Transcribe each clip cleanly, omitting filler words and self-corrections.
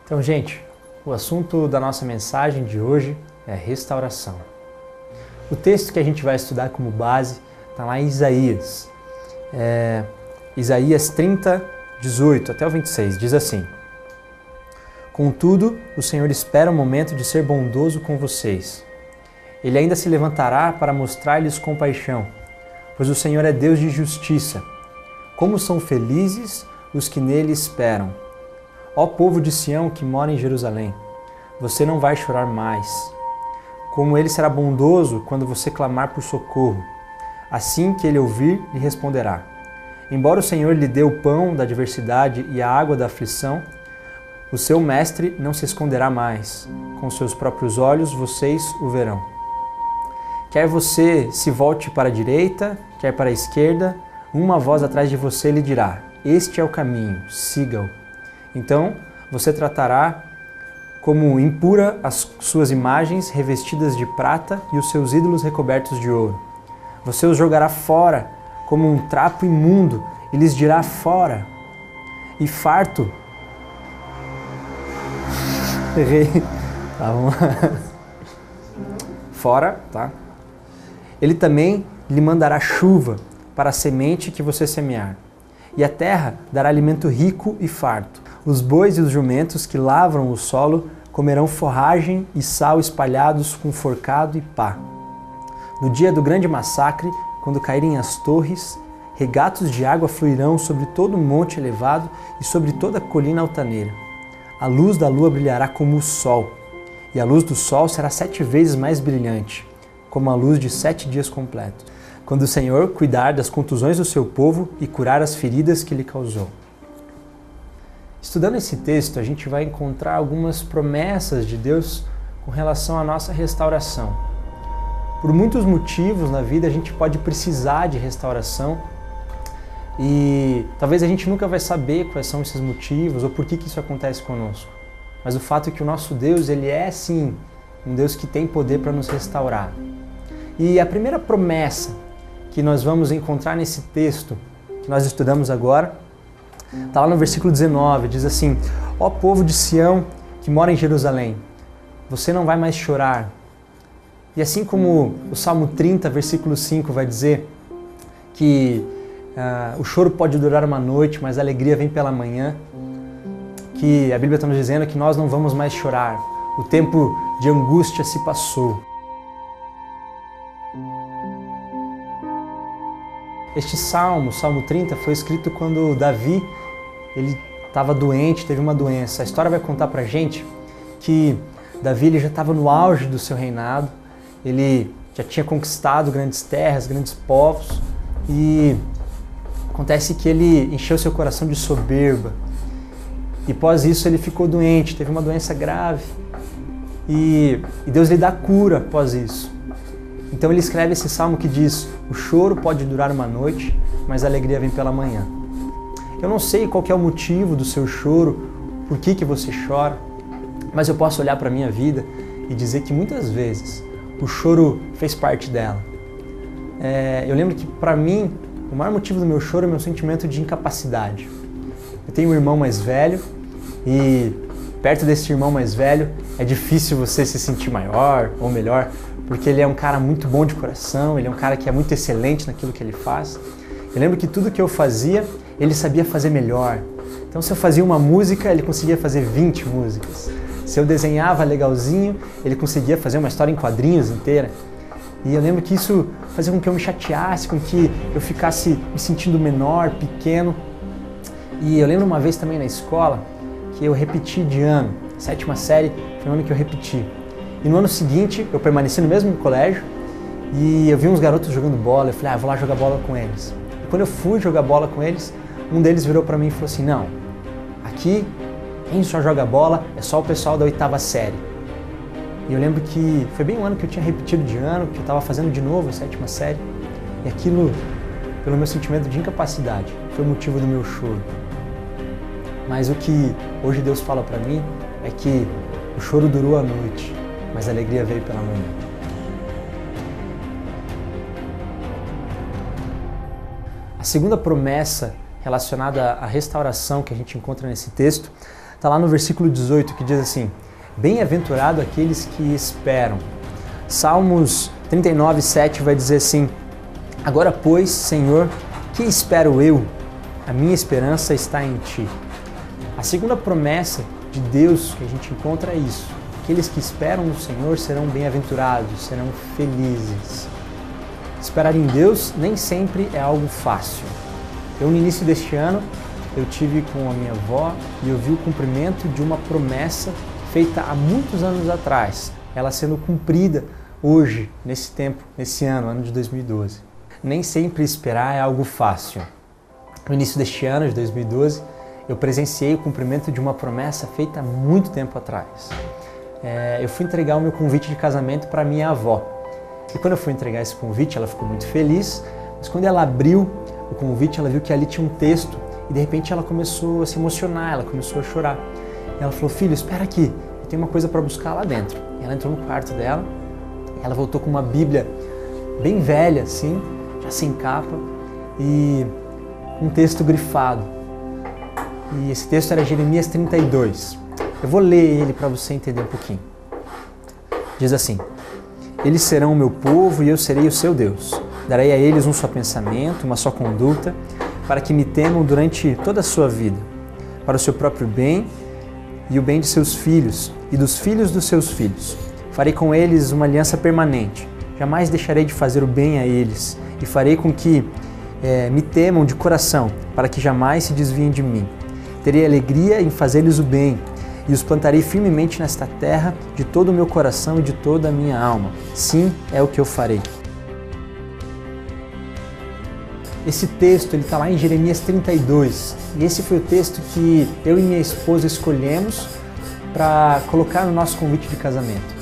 Então, gente, o assunto da nossa mensagem de hoje é restauração. O texto que a gente vai estudar como base está lá em Isaías. Isaías 30, 18 até o 26, diz assim: Contudo, o Senhor espera o momento de ser bondoso com vocês. Ele ainda se levantará para mostrar-lhes compaixão, pois o Senhor é Deus de justiça. Como são felizes os que nele esperam. Ó povo de Sião que mora em Jerusalém, você não vai chorar mais. Como ele será bondoso quando você clamar por socorro. Assim que ele ouvir, lhe responderá. Embora o Senhor lhe dê o pão da adversidade e a água da aflição, o seu mestre não se esconderá mais. Com seus próprios olhos vocês o verão. Quer você se volte para a direita, quer para a esquerda, uma voz atrás de você lhe dirá: este é o caminho, siga-o. Então você tratará como impura as suas imagens revestidas de prata e os seus ídolos recobertos de ouro. Você os jogará fora como um trapo imundo e lhes dirá: fora. E farto. Errei. Tá, vamos lá. Fora, tá? Ele também lhe mandará chuva para a semente que você semear. E a terra dará alimento rico e farto. Os bois e os jumentos que lavram o solo comerão forragem e sal espalhados com forcado e pá. No dia do grande massacre, quando caírem as torres, regatos de água fluirão sobre todo o monte elevado e sobre toda a colina altaneira. A luz da lua brilhará como o sol, e a luz do sol será 7 vezes mais brilhante, como a luz de 7 dias completos, quando o Senhor cuidar das contusões do seu povo e curar as feridas que lhe causou. Estudando esse texto, a gente vai encontrar algumas promessas de Deus com relação à nossa restauração. Por muitos motivos na vida a gente pode precisar de restauração e talvez a gente nunca vai saber quais são esses motivos ou por que isso acontece conosco. Mas o fato é que o nosso Deus, ele é sim um Deus que tem poder para nos restaurar. E a primeira promessa que nós vamos encontrar nesse texto que nós estudamos agora está lá no versículo 19, diz assim: ó povo de Sião que mora em Jerusalém, você não vai mais chorar. E assim como o Salmo 30, versículo 5 vai dizer que o choro pode durar uma noite, mas a alegria vem pela manhã, que a Bíblia está nos dizendo que nós não vamos mais chorar, o tempo de angústia se passou. Este salmo, o Salmo 30, foi escrito quando Davi ele estava doente, teve uma doença. A história vai contar pra gente que Davi ele já estava no auge do seu reinado, ele já tinha conquistado grandes terras, grandes povos, e acontece que ele encheu seu coração de soberba. E após isso ele ficou doente, teve uma doença grave, e Deus lhe dá cura após isso. Então ele escreve esse salmo que diz: o choro pode durar uma noite, mas a alegria vem pela manhã. Eu não sei qual que é o motivo do seu choro, por que você chora, mas eu posso olhar para a minha vida e dizer que muitas vezes o choro fez parte dela. Eu lembro que para mim o maior motivo do meu choro é o meu sentimento de incapacidade. Eu tenho um irmão mais velho e perto desse irmão mais velho é difícil você se sentir maior ou melhor, porque ele é um cara muito bom de coração, ele é um cara que é muito excelente naquilo que ele faz. Eu lembro que tudo que eu fazia, ele sabia fazer melhor. Então se eu fazia uma música, ele conseguia fazer 20 músicas. Se eu desenhava legalzinho, ele conseguia fazer uma história em quadrinhos inteira. E eu lembro que isso fazia com que eu me chateasse, com que eu ficasse me sentindo menor, pequeno. E eu lembro uma vez também na escola que eu repeti de ano. 7ª série foi o ano que eu repeti. E no ano seguinte, eu permaneci no mesmo colégio e eu vi uns garotos jogando bola. Eu falei, vou lá jogar bola com eles. E quando eu fui jogar bola com eles, um deles virou para mim e falou assim: não, aqui quem só joga bola é só o pessoal da 8ª série. E eu lembro que foi bem um ano que eu tinha repetido de ano, que eu estava fazendo de novo a 7ª série. E aquilo, pelo meu sentimento de incapacidade, foi o motivo do meu choro. Mas o que hoje Deus fala para mim é que o choro durou a noite, mas a alegria veio pela manhã. A segunda promessa relacionada à restauração que a gente encontra nesse texto Está lá no versículo 18 que diz assim: bem-aventurado aqueles que esperam. Salmos 39, 7 vai dizer assim: agora, pois, Senhor, que espero eu? A minha esperança está em Ti. A segunda promessa de Deus que a gente encontra é isso: aqueles que esperam no Senhor serão bem-aventurados, serão felizes. Esperar em Deus nem sempre é algo fácil. No início deste ano, eu tive com a minha avó e eu vi o cumprimento de uma promessa feita há muitos anos atrás, ela sendo cumprida hoje, nesse tempo, nesse ano de 2012. Nem sempre esperar é algo fácil. No início deste ano, de 2012, eu presenciei o cumprimento de uma promessa feita há muito tempo atrás. Eu fui entregar o meu convite de casamento para minha avó. E quando eu fui entregar esse convite, ela ficou muito feliz, mas quando ela abriu o convite, ela viu que ali tinha um texto e de repente ela começou a se emocionar, ela começou a chorar. E ela falou: filho, espera aqui, eu tenho uma coisa para buscar lá dentro. E ela entrou no quarto dela, ela voltou com uma Bíblia bem velha assim, já sem capa, e um texto grifado. E esse texto era Jeremias 32. Eu vou ler ele para você entender um pouquinho. Diz assim: eles serão o meu povo e eu serei o seu Deus. Darei a eles um só pensamento, uma só conduta, para que me temam durante toda a sua vida, para o seu próprio bem e o bem de seus filhos e dos filhos dos seus filhos. Farei com eles uma aliança permanente. Jamais deixarei de fazer o bem a eles e farei com que me temam de coração, para que jamais se desviem de mim. Terei alegria em fazer-lhes o bem e os plantarei firmemente nesta terra de todo o meu coração e de toda a minha alma. Sim, é o que eu farei. Esse texto está lá em Jeremias 32 e esse foi o texto que eu e minha esposa escolhemos para colocar no nosso convite de casamento.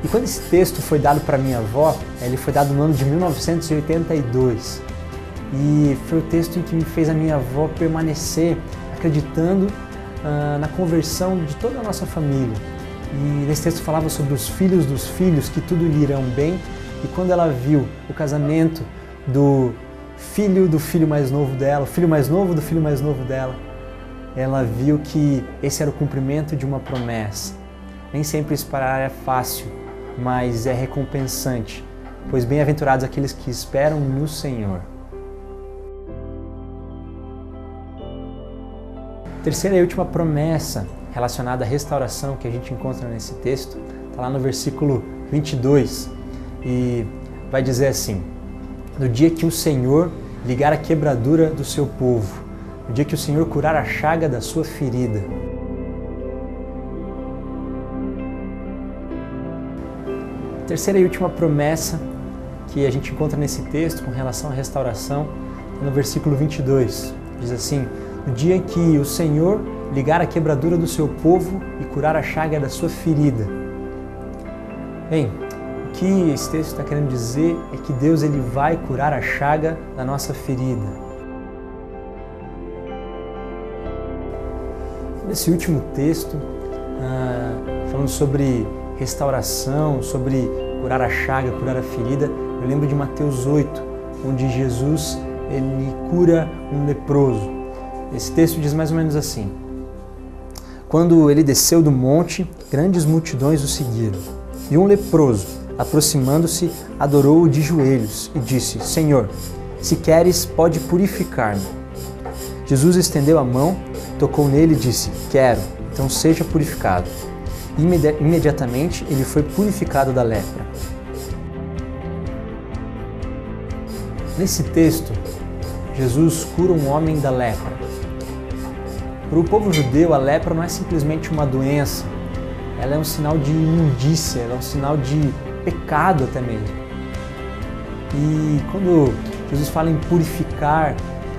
E quando esse texto foi dado para minha avó, ele foi dado no ano de 1982 e foi o texto em que me fez a minha avó permanecer acreditando na conversão de toda a nossa família. E nesse texto falava sobre os filhos dos filhos, que tudo lhe irão bem. E quando ela viu o casamento do filho mais novo dela, o filho mais novo do filho mais novo dela, ela viu que esse era o cumprimento de uma promessa. Nem sempre esperar é fácil, mas é recompensante, pois bem-aventurados aqueles que esperam no Senhor. Terceira e última promessa relacionada à restauração que a gente encontra nesse texto, está lá no versículo 22 e vai dizer assim: no dia que o Senhor ligar a quebradura do seu povo, no dia que o Senhor curar a chaga da sua ferida. A terceira e última promessa que a gente encontra nesse texto com relação à restauração, no versículo 22, diz assim: no dia que o Senhor ligar a quebradura do seu povo e curar a chaga da sua ferida. Bem, o que esse texto está querendo dizer é que Deus ele vai curar a chaga da nossa ferida. Nesse último texto, falando sobre restauração, sobre curar a chaga, curar a ferida, eu lembro de Mateus 8, onde Jesus ele cura um leproso. Esse texto diz mais ou menos assim: quando ele desceu do monte, grandes multidões o seguiram. E um leproso, aproximando-se, adorou-o de joelhos e disse: Senhor, se queres, pode purificar-me. Jesus estendeu a mão, tocou nele e disse: quero, então seja purificado. Imediatamente ele foi purificado da lepra. Nesse texto, Jesus cura um homem da lepra. Para o povo judeu, a lepra não é simplesmente uma doença, ela é um sinal de imundícia, ela é um sinal de pecado até mesmo. E quando Jesus fala em purificar,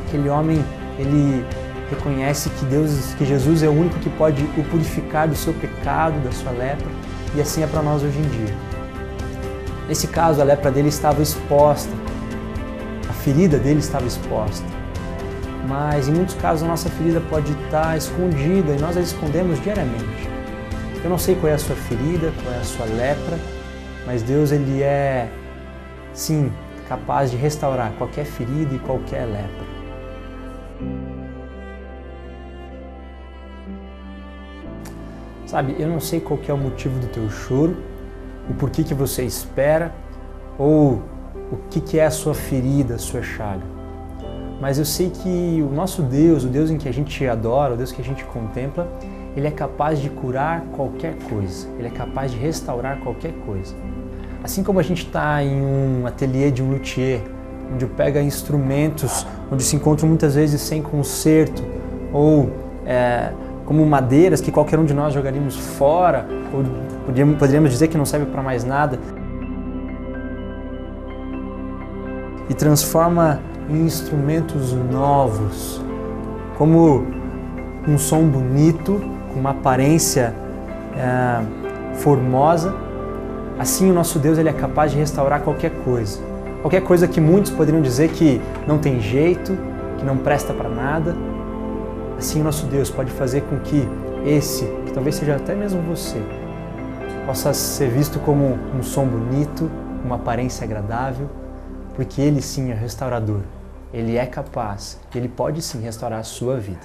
aquele homem, ele reconhece que Jesus é o único que pode o purificar do seu pecado, da sua lepra, e assim é para nós hoje em dia. Nesse caso, a lepra dele estava exposta, a ferida dele estava exposta. Mas em muitos casos a nossa ferida pode estar escondida e nós a escondemos diariamente. Eu não sei qual é a sua ferida, qual é a sua lepra, mas Deus ele é, sim, capaz de restaurar qualquer ferida e qualquer lepra. Sabe, eu não sei qual que é o motivo do teu choro, o porquê que você espera, ou o que é a sua ferida, a sua chaga. Mas eu sei que o nosso Deus, o Deus em que a gente adora, o Deus que a gente contempla, Ele é capaz de curar qualquer coisa, Ele é capaz de restaurar qualquer coisa. Assim como a gente está em um ateliê de um luthier, onde pega instrumentos, onde se encontram muitas vezes sem conserto, ou como madeiras que qualquer um de nós jogaríamos fora, ou poderíamos dizer que não serve para mais nada, e transforma em instrumentos novos, como um som bonito, com uma aparência formosa. Assim o nosso Deus ele é capaz de restaurar qualquer coisa que muitos poderiam dizer que não tem jeito, que não presta para nada. Assim o nosso Deus pode fazer com que que talvez seja até mesmo você, possa ser visto como um som bonito, uma aparência agradável, porque Ele sim é restaurador. Ele é capaz, Ele pode sim restaurar a sua vida.